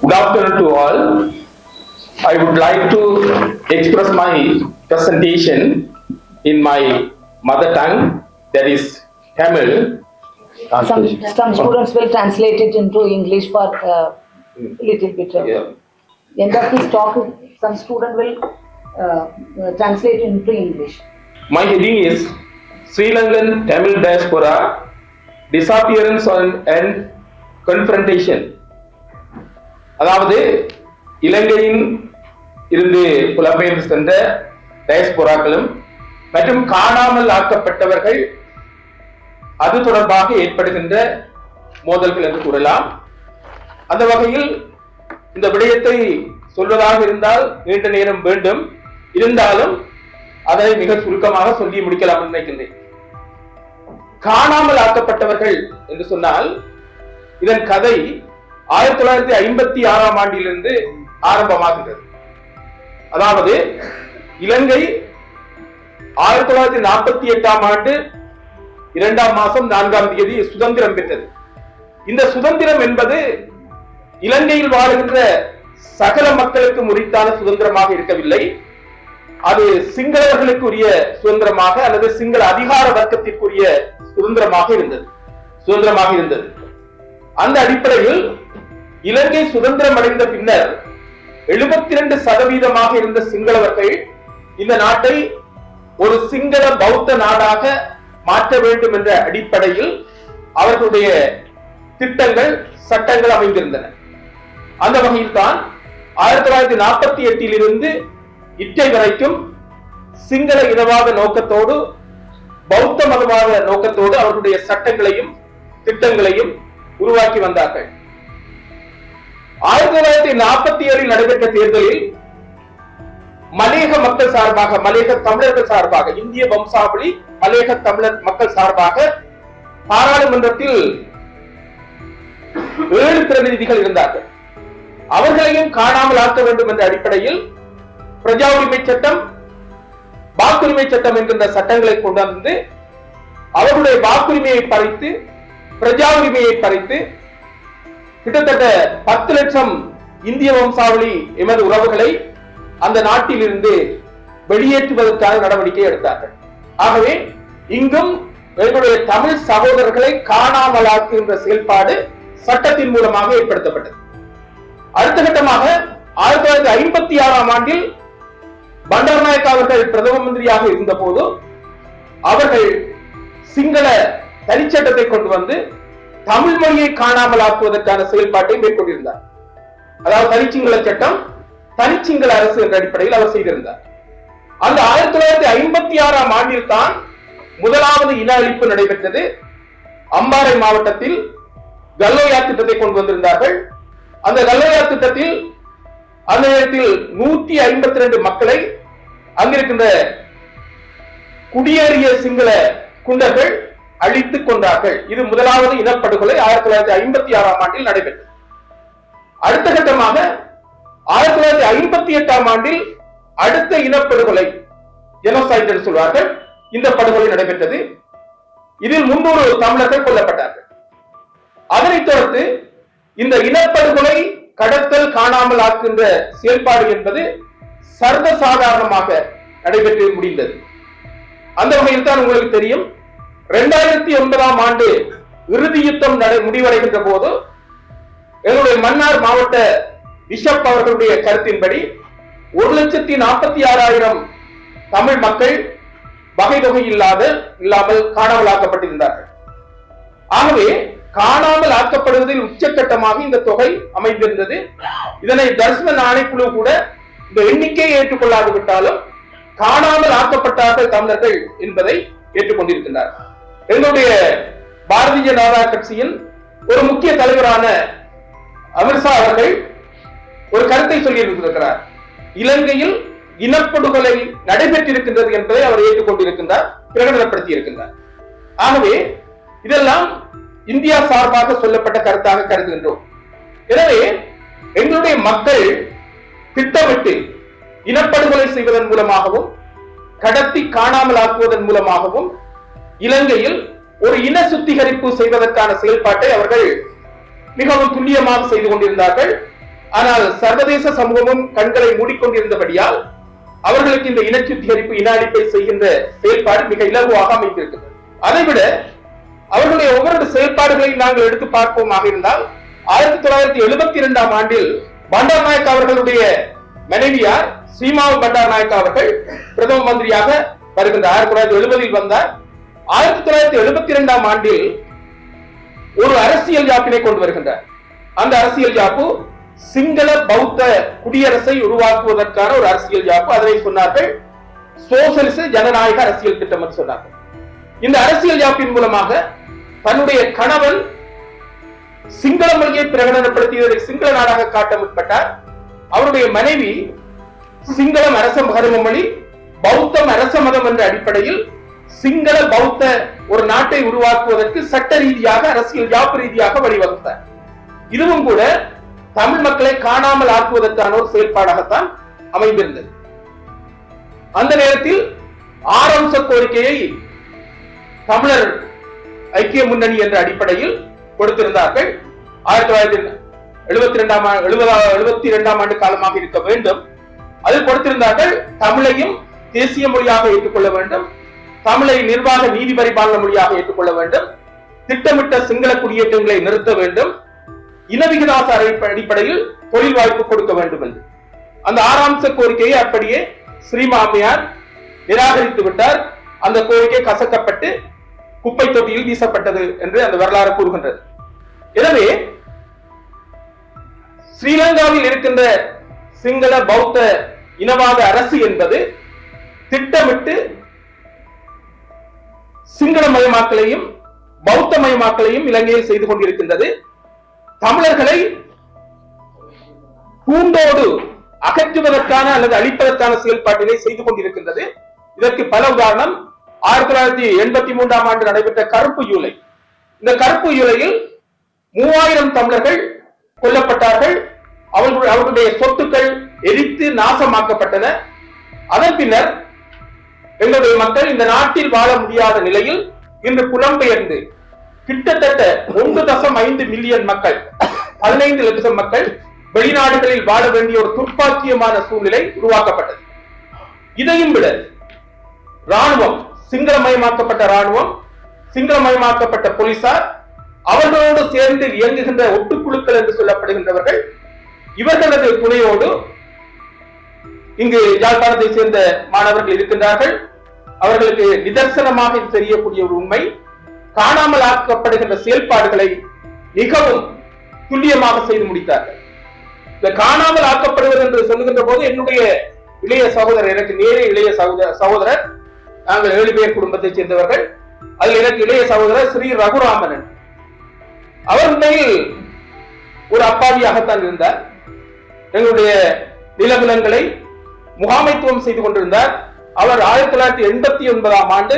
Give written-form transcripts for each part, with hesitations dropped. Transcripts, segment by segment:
Good afternoon to all. I would like to express my presentation in my mother tongue, that is Tamil. Some students will translate it into English for little bit. End of this talk, some student will translate into English. My heading is Sri Lankan Tamil Diaspora, Disappearance and Confrontation. அதாவது இலங்கையின் இருந்து புலம்பெயர்ந்து சென்ற டயஸ்போராக்களும் மற்றும் காணாமல் ஆக்கப்பட்டவர்கள் அது தொடர்பாக ஏற்படுகின்ற மோதல்கள் என்று கூறலாம். அந்த வகையில் இந்த விடயத்தை சொல்வதாக இருந்தால் நீண்ட நேரம் வேண்டும், இருந்தாலும் அதை மிக சுருக்கமாக சொல்லி முடிக்கலாம் நினைக்கின்றேன். காணாமல் ஆக்கப்பட்டவர்கள் என்று சொன்னால் இதன் கதை 1956ஆம் ஆண்டிலிருந்து ஆரம்பமாகிறது. அதாவது இலங்கை 1948ஆம் ஆண்டு 2ஆம் மாதம் 4ஆம் தேதி சுதந்திரம் பெற்றது. இந்த சுதந்திரம் என்பது இலங்கையில் வாழ்கின்ற சகல மக்களுக்கு உரித்தான சுதந்திரமாக இருக்கவில்லை. அது சிங்களவர்களுக்கு உரிய சுதந்திரமாக அல்லது சிங்கள அதிகார வர்க்கத்திற்குரிய சுதந்திரமாக இருந்தது. அந்த அடிப்படையில் இலங்கை சுதந்திரம் அடைந்த பின்னர் 72% இருந்த சிங்களவர்கள் இந்த நாட்டை ஒரு சிங்கள பௌத்த நாடாக மாற்ற வேண்டும் என்ற அடிப்படையில் அவர்களுடைய திட்டங்கள் சட்டங்கள் அமைந்திருந்தன. அந்த வகையில் தான் 1948 இருந்து இற்றை வரைக்கும் சிங்கள இனவாத நோக்கத்தோடு பௌத்த மதவாத நோக்கத்தோடு அவர்களுடைய சட்டங்களையும் திட்டங்களையும் உருவாக்கி வந்தார்கள். 1947 நடைபெற்ற தேர்தலில் மலேக மக்கள் சார்பாக, மலேக தமிழர்கள் சார்பாக, இந்திய வம்சாவளி மலேக தமிழர் மக்கள் சார்பாக பாராளுமன்றத்தில் 7 பிரதிநிதிகள் இருந்தார்கள். அவர்களையும் காணாமல் ஆக்க வேண்டும் என்ற அடிப்படையில் பிரஜா உரிமை சட்டம், வாக்குரிமை சட்டம் என்கின்ற சட்டங்களை கொண்டு அவர்களுடைய வாக்குரிமையை பறித்து பிரஜா உரிமையை பறித்து கிட்டத்தட்ட 10 லட்சம் இந்திய வம்சாவளி எமது உறவுகளை அந்த நாட்டில் இருந்து வெளியேற்றுவதற்கான நடவடிக்கை எடுத்தார்கள். ஆகவே இங்கும் எங்களுடைய தமிழ் சகோதரர்களை காணாமலாக்குகின்ற செயல்பாடு சட்டத்தின் மூலமாக ஏற்படுத்தப்பட்டது. அடுத்த கட்டமாக 1956ஆம் ஆண்டில் பண்டாரநாயக்கா அவர்கள் பிரதம மந்திரியாக இருந்த போது அவர்கள் சிங்கள தனிச்சட்டத்தை கொண்டு வந்து தமிழ் மொழியை காணாமல் ஆக்குவதற்கான செயல்பாட்டை மேற்கொண்டிருந்தார். அதாவது தனிச்சிங்கள சட்டம், தனிச்சிங்கள அரசு என்ற அடிப்படையில் அவர் செய்திருந்தார். அந்த 1956ஆம் ஆண்டில் தான் முதலாவது இன அழிப்பு நடைபெற்றது. அம்பாறை மாவட்டத்தில் கல்லோயா திட்டத்தை கொண்டு வந்திருந்தார்கள். அந்த கல்லோயா திட்டத்தில் அந்த நேரத்தில் 152 மக்களை அங்கிருக்கின்ற குடியேறிய சிங்கள குண்டர்கள் அழித்துக் கொண்டார்கள். இது முதலாவது இனப்படுகொலை 1956ஆம் ஆண்டில் நடைபெற்றது. அடுத்த கட்டமாக 1958ஆம் ஆண்டில் அடுத்த இனப்படுகொலை, ஜெனோசைட் என்று சொல்வார்கள், இந்த படுகொலை நடைபெற்றது. இதில் 300 தமிழர்கள் கொல்லப்பட்டார்கள். அதனைத் தொடர்ந்து இந்த இனப்படுகொலை, கடத்தல், காணாமல் ஆக்குகின்ற செயல்பாடு என்பது சர்வசாதாரணமாக நடைபெற்று முடிந்தது. அந்த வகையில் தான் உங்களுக்கு தெரியும், 2009ஆம் ஆண்டு இறுதி யுத்தம் முடிவடைகின்ற போது எங்களுடைய மன்னார் மாவட்ட பிஷப் அவர்களுடைய கருத்தின்படி 1,46,000 தமிழ் மக்கள் வகை தொகை இல்லாமல் காணாமல் ஆக்கப்பட்டிருந்தார்கள். ஆகவே காணாமல் ஆக்கப்படுவதில் உச்சக்கட்டமாக இந்த தொகை அமைந்திருந்தது. இதனை தர்ம ஆணைக்குழு கூட இந்த எண்ணிக்கையை ஏற்றுக்கொள்ளாது விட்டாலும் காணாமல் ஆக்கப்பட்டார்கள் தமிழர்கள் என்பதை ஏற்றுக்கொண்டிருக்கின்றார். எங்களுடைய பாரதிய ஜனதா கட்சியின் ஒரு முக்கிய தலைவரான அமித்ஷா அவர்கள் ஒரு கருத்தை சொல்லியிருக்கிறார். இலங்கையில் இனப்படுகொலை நடைபெற்றிருக்கின்றது என்பதை அவர் ஏற்றுக்கொண்டிருக்கின்றார், பிரகடனப்படுத்தி இருக்கின்றார். ஆகவே இதெல்லாம் இந்தியா சார்பாக சொல்லப்பட்ட கருத்தாக கருதுகின்றோம். எனவே எங்களுடைய மக்கள் திட்டமிட்டு இனப்படுகொலை செய்வதன் மூலமாகவும் கடத்தி காணாமல் ஆக்குவதன் மூலமாகவும் இலங்கையில் ஒரு இன சுத்திகரிப்பு செய்வதற்கான செயல்பாட்டை அவர்கள் மிகவும் துல்லியமாக செய்து கொண்டிருந்தார்கள். ஆனால் சர்வதேச சமூகமும் கண்களை மூடிக்கொண்டிருந்தபடியால் அவர்களுக்கு இந்த இன சுத்திகரிப்பு, இன அழிப்பை செய்கின்ற செயல்பாடு மிக இலகுவாக அமைந்திருக்கிறது. அதைவிட அவர்களுடைய ஒவ்வொரு செயல்பாடுகளையும் நாங்கள் எடுத்து பார்ப்போமாக இருந்தால் 1972 ஆண்டில் பண்டார் நாயக் அவர்களுடைய மனைவியார் சீமாவு பண்டார் நாயக் அவர்கள் பிரதம மந்திரியாக வருகின்றார். 1970 வந்தார். 1972 ஆண்டில் ஒரு அரசியல் யாப்பினை கொண்டு வருகின்றார். அந்த அரசியல் யாப்பு சிங்கள பௌத்த குடியரசை உருவாக்குவதற்கான ஒரு அரசியல் யாப்பு. அதனை சொன்னார்கள் சோசலிச ஜனநாயக அரசியல் திட்டம் என்று சொன்னார்கள். இந்த அரசியல் யாப்பின் மூலமாக தன்னுடைய கணவன் சிங்கள மொழியை பிரகடனப்படுத்தியதை சிங்கள நாடாக காட்ட முற்பட்டார். அவருடைய மனைவி சிங்களம் அரச மகரம மொழி, பௌத்தம் அரச மதம் என்ற அடிப்படையில் சிங்கள பௌத்த ஒரு நாட்டை உருவாக்குவதற்கு சட்ட ரீதியாக, அரசியல் யாப்பு ரீதியாக வழிவகுத்தார். இதுவும் கூட தமிழ் மக்களை காணாமல் ஆக்குவதற்கான ஒரு செயல்பாடாகத்தான் அமைந்திருந்தது. அந்த நேரத்தில் 6 அம்ச கோரிக்கையை தமிழர் ஐக்கிய முன்னணி என்ற அடிப்படையில் கொடுத்திருந்தார்கள். 1972 ஆண்டு காலமாக இருக்க வேண்டும். அதில் கொடுத்திருந்தார்கள் தமிழையும் தேசிய மொழியாக ஏற்றுக்கொள்ள வேண்டும், தமிழை நிர்வாக நீதி பரிபாலன மொழியாக ஏற்றுக்கொள்ள வேண்டும், திட்டமிட்ட சிங்கள குடியேற்றங்களை நிறுத்த வேண்டும், இனவிகிதாசார அடிப்படையில் தொழில் வாய்ப்பு கொடுக்க வேண்டும் என்று அந்த 6 அம்ச கோரிக்கையை அப்படியே ஸ்ரீமாமியார் நிராகரித்து விட்டார். அந்த கோரிக்கை கசக்கப்பட்டு குப்பை தொட்டியில் வீசப்பட்டது என்று அந்த வரலாறு கூறுகின்றது. எனவே ஸ்ரீலங்காவில் இருக்கின்ற சிங்கள பௌத்த இனவாத அரசு என்பது திட்டமிட்டு சிங்களமயமாக்கலையும் பௌத்தமயமாக்கலையும் இலங்கையில் செய்து கொண்டிருக்கின்றது. தமிழர்களை பூண்டோடு அகற்றுவதற்கான அல்லது அழிப்பதற்கான செயல்பாட்டினை செய்து கொண்டிருக்கின்றது. இதற்கு பல உதாரணம். 1983 ஆண்டு நடைபெற்ற கருப்பு ஜூலை. இந்த கருப்பு ஜூலையில் 3000 தமிழர்கள் கொல்லப்பட்டார்கள். அவர்களுடைய சொத்துக்கள் எரித்து நாசமாக்கப்பட்டன. அதன் பின்னர் எங்களுடைய மக்கள் இந்த நாட்டில் வாழ முடியாத நிலையில் இன்று புலம்பெயர்ந்து கிட்டத்தட்ட 1.5 மில்லியன் மக்கள், 15 லட்சம் மக்கள் வெளிநாடுகளில் வாழ வேண்டிய ஒரு துர்ப்பாக்கியமான சூழ்நிலை உருவாக்கப்பட்டது. இதையும் விட ராணுவம், சிங்களமயமாக்கப்பட்ட ராணுவம், சிங்களமயமாக்கப்பட்ட போலீசார், அவர்களோடு சேர்ந்து இயங்குகின்ற ஒட்டுக்குழுக்கள் என்று சொல்லப்படுகின்றவர்கள், இவர்களது துணையோடு இங்கு யாழ்ப்பாணத்தை சேர்ந்த மாணவர்கள் இருக்கின்றார்கள். அவர்களுக்கு நிதர்சனமாக தெரியக்கூடிய ஒரு உண்மை, காணாமல் ஆக்கப்படுகின்ற செயல்பாடுகளை மிகவும் துல்லியமாக செய்து முடித்தார்கள். இந்த காணாமல் ஆக்கப்படுவது என்று சொல்லுகின்ற போது என்னுடைய இளைய சகோதரர், எனக்கு நேரே இளைய சகோதரர், நாங்கள் 7 பேர் குடும்பத்தை சேர்ந்தவர்கள். அதில் எனக்கு இளைய சகோதரர் ஸ்ரீ ரகுராமன். அவர் உண்மையில் ஒரு அப்பாவியாகத்தான் இருந்தார். எங்களுடைய நிலபுலங்களை முகாமைத்துவம் செய்து கொண்டிருந்தார். அவர் 1989 ஆண்டு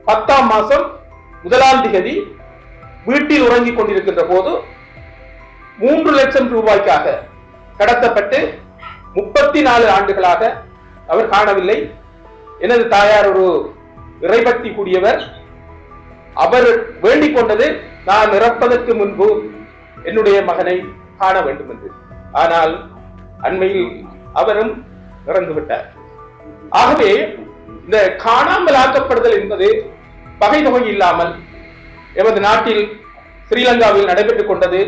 10ஆம் மாதம் 1ஆம் தேதி வீட்டில் உறங்கிக் கொண்டிருக்கின்ற போது 3 லட்சம் ரூபாய்க்காக கடத்தப்பட்டு 34 ஆண்டுகளாக அவர் காணவில்லை. எனது தாயார் ஒரு இறைபக்தி கூடியவர். அவர் வேண்டிக் கொண்டது, நான் இறப்பதற்கு முன்பு என்னுடைய மகனை காண வேண்டும் என்று. ஆனால் அண்மையில் அவரும் இறந்து விட்டார். ஆகவே இந்த காணாமல் ஆக்கப்படுதல் என்பது வகை தொகை இல்லாமல் எமது நாட்டில் ஸ்ரீலங்காவில் நடைபெற்றுக் கொண்டது.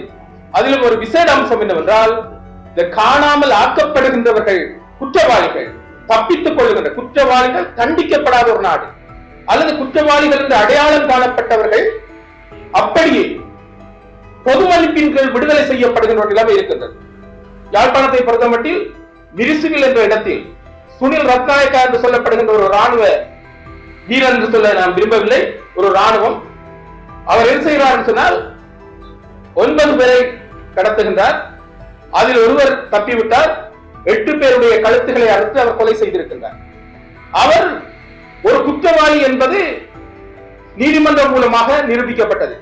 அதிலும் ஒரு விசேட அம்சம் என்னவென்றால், இந்த காணாமல் ஆக்கப்படுகின்றவர்கள் குற்றவாளிகள், தப்பித்துக் கொள்ளுகின்ற குற்றவாளிகள் தண்டிக்கப்படாத ஒரு நாடு, அல்லது குற்றவாளிகள் என்று அடையாளம் காணப்பட்டவர்கள் அப்படியே பொது மதிப்பின் கீழ் விடுதலை செய்யப்படுகின்ற நிலைமை இருக்கின்றது. யாழ்ப்பாணத்தை பொறுத்தமட்டில் மிரிசுவில் என்ற இடத்தில் சுனில் ரத்நாயக்கா என்று சொல்லப்படுகின்ற ஒரு ராணுவ வீரர் என்று சொல்ல நான் விரும்பவில்லை, ஒரு ராணுவம், அவர் என்ன செய்கிறார் என்று சொன்னால் 9 பேரை கடத்துகின்றார். அதில் ஒருவர் தப்பிவிட்டார். 8 பேருடைய கழுத்துக்களை அறுத்து அவர் கொலை செய்திருக்கின்றார். அவர் ஒரு குற்றவாளி என்பது நீதிமன்றம் மூலமாக நிரூபிக்கப்பட்டது.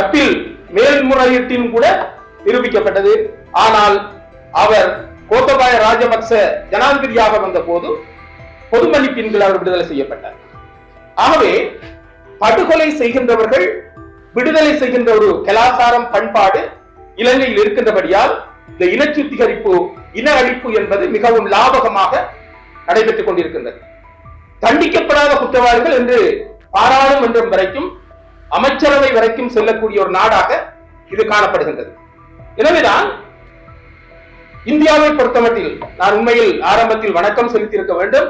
அப்பீல் மேல்முறையீட்டின் கூட நிரூபிக்கப்பட்டது. ஆனால் அவர் கோத்தபாய ராஜபக்ச ஜனாதிபதியாக வந்த போது பொது மன்னிப்பின் கீழ் அவர் விடுதலை செய்யப்பட்டார். ஆகவே படுகொலை செய்கின்றவர்கள் விடுதலை செய்கின்ற ஒரு கலாச்சாரம், பண்பாடு இலங்கையில் இருக்கின்றபடியால் இந்த இன சுத்திகரிப்பு, இன அழிப்பு என்பது மிகவும் லாபகமாக நடைபெற்றுக் கொண்டிருக்கின்றது. தண்டிக்கப்படாத குற்றவாளிகள் என்று பாராளுமன்றம் வரைக்கும், அமைச்சரவை வரைக்கும் செல்லக்கூடிய ஒரு நாடாக இது காணப்படுகின்றது. எனவேதான் இந்தியாவை பொறுத்தமட்டில் நான் உண்மையில் ஆரம்பத்தில் வணக்கம் செலுத்தியிருக்க வேண்டும்.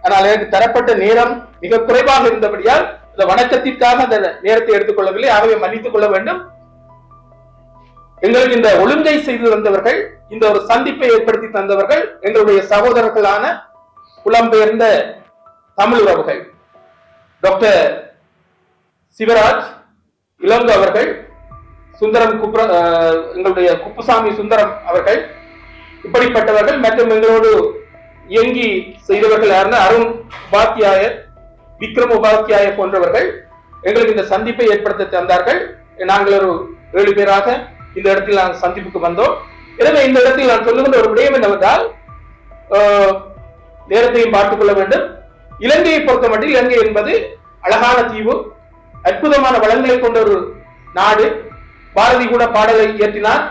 ஆனால் எனக்கு தரப்பட்ட நேரம் மிக குறைவாக இருந்தபடியால் இந்த வணக்கத்திற்காக அந்த நேரத்தை எடுத்துக்கொள்ளவில்லை. ஆகவே மன்னித்துக் கொள்ள வேண்டும். எங்களுக்கு இந்த ஒழுங்கை செய்து தந்தவர்கள், இந்த ஒரு சந்திப்பை ஏற்படுத்தி தந்தவர்கள் எங்களுடைய சகோதரர்களான புலம்பெயர்ந்த தமிழ் உறவுகள் டாக்டர் சிவராஜ் இளங்கோ அவர்கள், சுந்தரம் எங்களுடைய குப்புசாமி சுந்தரம் அவர்கள், இப்படிப்பட்டவர்கள் மற்றும் எங்களோடு இயங்கி செய்தவர்கள் யாருன்னா அருண் உபாத்தியாயர், விக்ரம் உபாத்தியாயர் போன்றவர்கள் எங்களுக்கு இந்த சந்திப்பை ஏற்படுத்த தந்தார்கள். நாங்கள் ஒரு 7 பேராக இந்த இடத்தில் நாங்கள் சந்திப்புக்கு வந்தோம். எனவே இந்த இடத்தில் நான் சொல்லுகின்ற ஒரு விடயம் என்னவென்றால், நேரத்தையும் பார்த்துக் கொள்ள வேண்டும். இலங்கையை பொறுத்த மட்டும் இலங்கை என்பது அழகான தீவு, அற்புதமான வளங்களை கொண்ட ஒரு நாடு. பாரதி கூட பாடலை இயற்றினார்,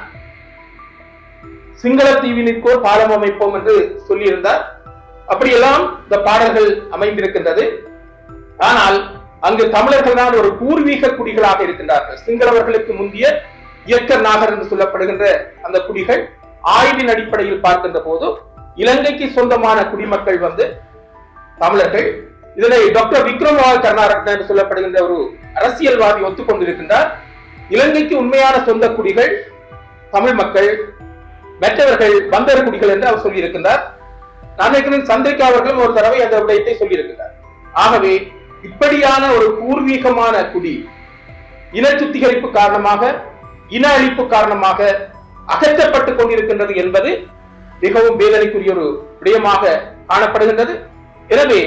சிங்கள தீவினிற்கோர் பாலம் அமைப்போம் என்று சொல்லியிருந்தார். அப்படியெல்லாம் இந்த பாடல்கள் அமைந்திருக்கின்றது. ஆனால் அங்கு தமிழர்கள் தான் ஒரு பூர்வீக குடிகளாக இருக்கின்றார்கள். சிங்களவர்களுக்கு முந்தைய இயக்கர் நாகர் என்று சொல்லப்படுகின்ற அந்த குடிகள் ஆய்வின் அடிப்படையில் பார்க்கின்ற போது இலங்கைக்கு சொந்தமான குடிமக்கள் தமிழர்கள். இதனை டாக்டர் விக்ரமவால் கருணாரத்ன என்று சொல்லப்படுகின்ற ஒரு அரசியல்வாதி ஒத்துக்கொண்டிருக்கின்றார். இலங்கைக்கு உண்மையான சொந்த குடிகள் தமிழ் மக்கள், மற்றவர்கள் வந்தர் குடிகள் என்று அவர் சொல்லியிருக்கின்றார். நான் நினைக்கிறேன் சந்திரிகா அவர்களும் ஒரு தடவை அந்த விடயத்தை சொல்லியிருக்கிறார். ஆகவே இப்படியான ஒரு பூர்வீகமான குடி இன சுத்திகரிப்பு காரணமாக, இன அழிப்பு காரணமாக அகற்றப்பட்டுக் கொண்டிருக்கின்றது என்பது மிகவும் வேதனைக்குரிய ஒரு விடயமாக காணப்படுகின்றது. எனவே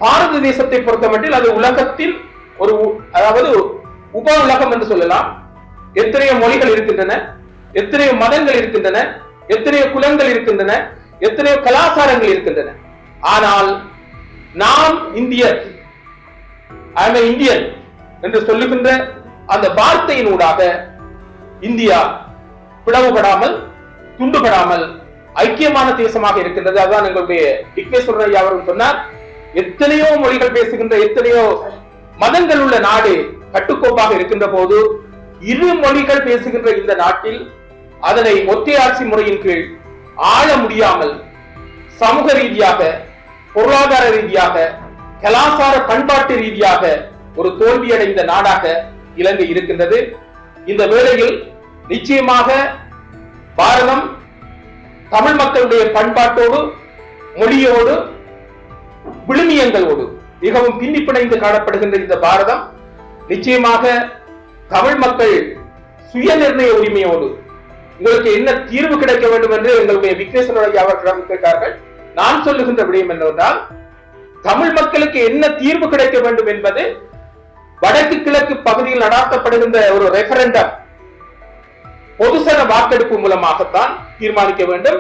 பாரத தேசத்தை பொறுத்தமட்டில் அது உலகத்தில் ஒரு, அதாவது உப உலகம் என்று சொல்லலாம். எத்தனையோ மொழிகள் இருக்கின்றன, எத்தனையோ மதங்கள் இருக்கின்றன, எத்தனையோ குலங்கள் இருக்கின்றன, எத்தனையோ கலாச்சாரங்கள் இருக்கின்றன. ஆனால் நாம் இந்தியர், ஐ அம் இந்தியன் என்று சொல்லுகின்ற அந்த வார்த்தையினூடாக இந்தியா பிளவுபடாமல், துண்டுபடாமல் ஐக்கியமான தேசமாக இருக்கின்றது. அதுதான் எங்களுடைய விக்னேஸ்வரன் ஐயா அவர்கள் சொன்னார். எத்தனையோ மொழிகள் பேசுகின்ற, எத்தனையோ மதங்கள் உள்ள நாடு கட்டுக்கோப்பாக இருக்கின்ற போது, இரு மொழிகள் பேசுகின்ற இந்த நாட்டில் அதனை ஒற்றையாட்சி முறையின் கீழ் ஆள முடியாமல், சமூக ரீதியாக, பொருளாதார ரீதியாக, கலாச்சார பண்பாட்டு ரீதியாக ஒரு தோல்வியடைந்த நாடாக இலங்கை இருக்கின்றது. இந்த வேளையில் நிச்சயமாக பாரதம் தமிழ் மக்களுடைய பண்பாட்டோடு, மொழியோடு, விழுமியங்களோடு மிகவும் பின்னி பிணைந்து காணப்படுகின்ற இந்த பாரதம் நிச்சயமாக தமிழ் மக்கள் சுய நிர்ணய உரிமையோடு உங்களுக்கு என்ன தீர்வு கிடைக்க வேண்டும் என்று எங்களுடைய விக்னேஸ்வரன் அவர்களிடம் கேட்டார்கள். நான் சொல்லுகின்ற விடயம் என்னவென்றால், தமிழ் மக்களுக்கு என்ன தீர்வு கிடைக்க வேண்டும் என்பது வடக்கு கிழக்கு பகுதியில் நடாத்தப்படுகின்ற ஒரு ரெஃபரண்டம், பொதுசன வாக்கெடுப்பு மூலமாகத்தான் தீர்மானிக்க வேண்டும்.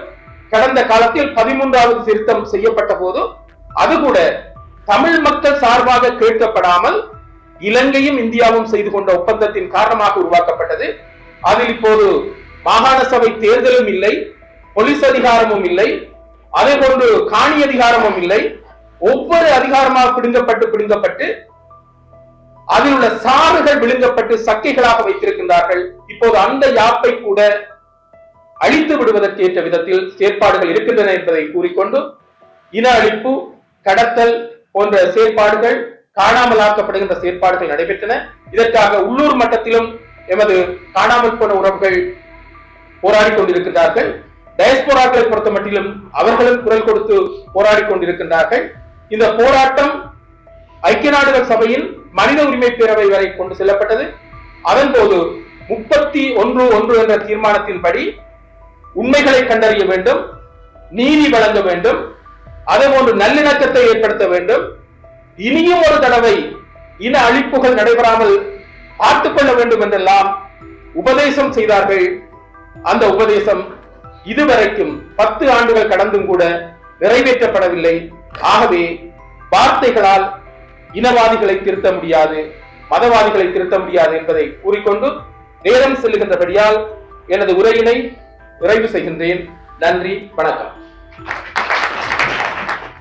கடந்த காலத்தில் 13வது திருத்தம் செய்யப்பட்ட போது அது கூட தமிழ் மக்கள் சார்பாக கேட்கப்படாமல் இலங்கையும் இந்தியாவும் செய்து கொண்ட ஒப்பந்தத்தின் காரணமாக உருவாக்கப்பட்டது. அதில் இப்போது மாகாண சபை தேர்தலும் இல்லை, போலீஸ் அதிகாரமும் இல்லை, அதே போன்று காணி அதிகாரமும் இல்லை. ஒவ்வொரு அதிகாரமாக பிடுங்கப்பட்டு அதில் உள்ள சாறுகள் விழுங்கப்பட்டு சக்கைகளாக வைத்திருக்கின்றார்கள். இப்போது அந்த யாப்பை கூட அழித்து விடுவதற்கு ஏற்ற விதத்தில் செயற்பாடுகள் இருக்கின்றன என்பதை கூறிக்கொண்டு, இன அழிப்பு, கடத்தல் போன்ற செயற்பாடுகள், காணாமலாக்கப்படுகின்ற செயற்பாடுகள் நடைபெற்றன. இதற்காக உள்ளூர் மட்டத்திலும் எமது காணாமல் போன உறவுகள் போராடி கொண்டிருக்கிறார்கள். டயஸ்போராக்களை பொறுத்த மட்டிலும் அவர்களும் குரல் கொடுத்து போராடி கொண்டிருக்கின்றார்கள். இந்த போராட்டம் ஐக்கிய நாடுகள் சபையில் மனித உரிமை பேரவை வரை கொண்டு செல்லப்பட்டது. அதன் போது 31(1) என்ற தீர்மானத்தின்படி உண்மைகளை கண்டறிய வேண்டும், நீதி வழங்க வேண்டும், அதே போன்று நல்லிணக்கத்தை ஏற்படுத்த வேண்டும், இனியும் ஒரு தடவை இன அழிப்புகள் நடைபெறாமல் பார்த்துக் கொள்ள வேண்டும் என்றெல்லாம் உபதேசம் செய்தார்கள். அந்த உபதேசம் இதுவரைக்கும் 10 ஆண்டுகள் கடந்தும் கூட நிறைவேற்றப்படவில்லை. ஆகவே வார்த்தைகளால் இனவாதிகளை திருத்த முடியாது, மதவாதிகளை திருத்த முடியாது என்பதை கூறிக்கொண்டு, நேரம் செல்லுகின்றபடியால் எனது உரையினை நிறைவு செய்கின்றேன். நன்றி, வணக்கம்.